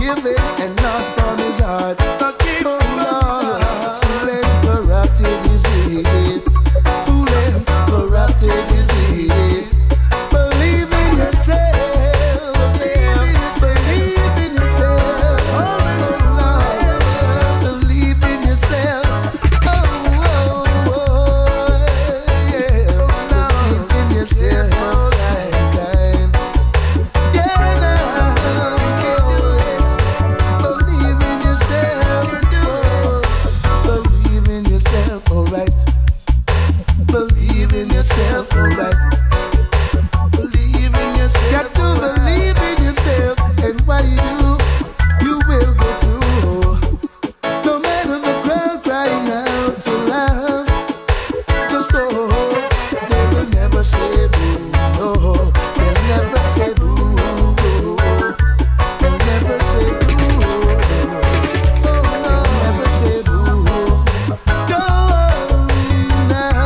give it and not from his heart. Oh Lord, fool and corrupted is he. Fool and corrupted is he. Believe in yourself, yeah. Believe in yourself. Oh Lord, believe in yourself. Oh, yeah. Believe in yourself. Yourself, alright. Believe in yourself. Got to believe in yourself, and what you do, you will go through. No matter the crowd crying out too loud, just go. They will never say boo, no. They'll never say boo. They'll never say boo. Oh no, they'll never say boo. Go now.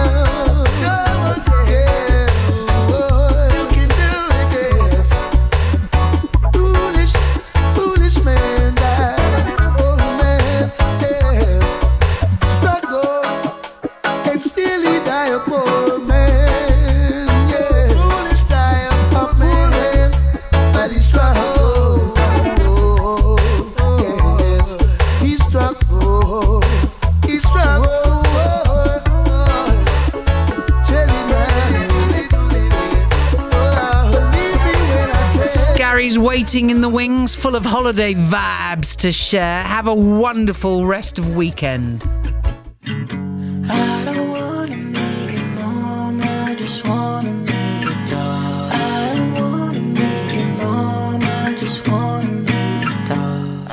Gary's waiting in the wings, full of holiday vibes to share. Have a wonderful rest of weekend. I don't wanna make it mom, I just wanna make it dog. I don't wanna make it mom, I just wanna make it dog.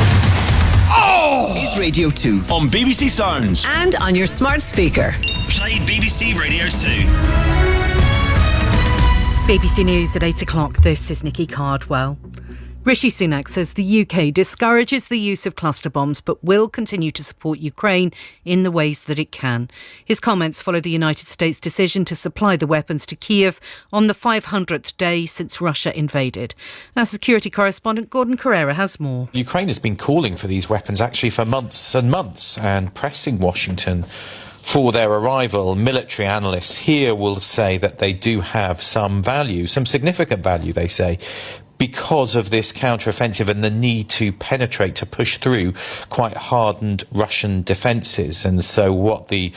Oh! It's Radio 2 on BBC Sounds. And on your smart speaker. Play BBC Radio 2. BBC News at 8 o'clock. This is Nikki Cardwell. Rishi Sunak says the UK discourages the use of cluster bombs but will continue to support Ukraine in the ways that it can. His comments follow the United States' decision to supply the weapons to Kiev on the 500th day since Russia invaded. Our security correspondent Gordon Carrera has more. Ukraine has been calling for these weapons actually for months and months and pressing Washington for their arrival. Military analysts here will say that they do have some value, some significant value, they say, because of this counteroffensive and the need to penetrate, to push through quite hardened Russian defences. And so what the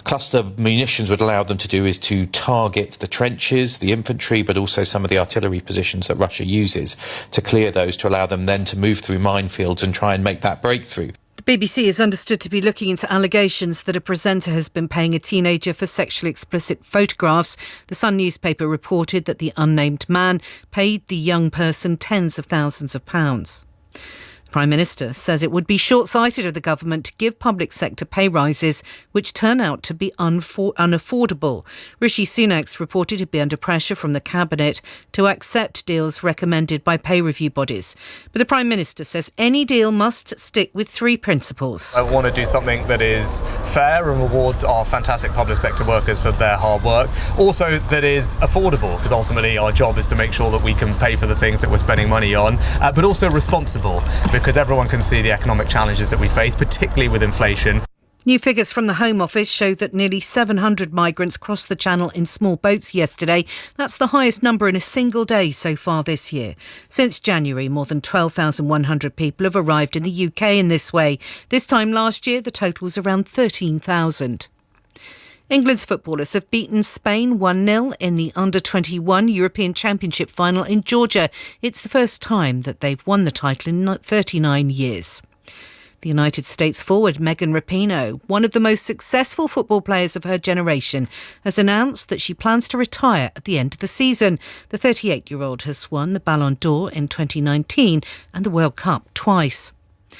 cluster munitions would allow them to do is to target the trenches, the infantry, but also some of the artillery positions that Russia uses, to clear those, to allow them then to move through minefields and try and make that breakthrough. The BBC is understood to be looking into allegations that a presenter has been paying a teenager for sexually explicit photographs. The Sun newspaper reported that the unnamed man paid the young person tens of thousands of pounds. The Prime Minister says it would be short-sighted of the government to give public sector pay rises which turn out to be unaffordable. Rishi Sunak's reported to be under pressure from the Cabinet to accept deals recommended by pay review bodies. But the Prime Minister says any deal must stick with three principles. I want to do something that is fair and rewards our fantastic public sector workers for their hard work. Also that is affordable, because ultimately our job is to make sure that we can pay for the things that we're spending money on, but also responsible, because everyone can see the economic challenges that we face, particularly with inflation. New figures from the Home Office show that nearly 700 migrants crossed the Channel in small boats yesterday. That's the highest number in a single day so far this year. Since January, more than 12,100 people have arrived in the UK in this way. This time last year, the total was around 13,000. England's footballers have beaten Spain 1-0 in the Under-21 European Championship final in Georgia. It's the first time that they've won the title in 39 years. The United States forward Megan Rapinoe, one of the most successful football players of her generation, has announced that she plans to retire at the end of the season. The 38-year-old has won the Ballon d'Or in 2019 and the World Cup twice.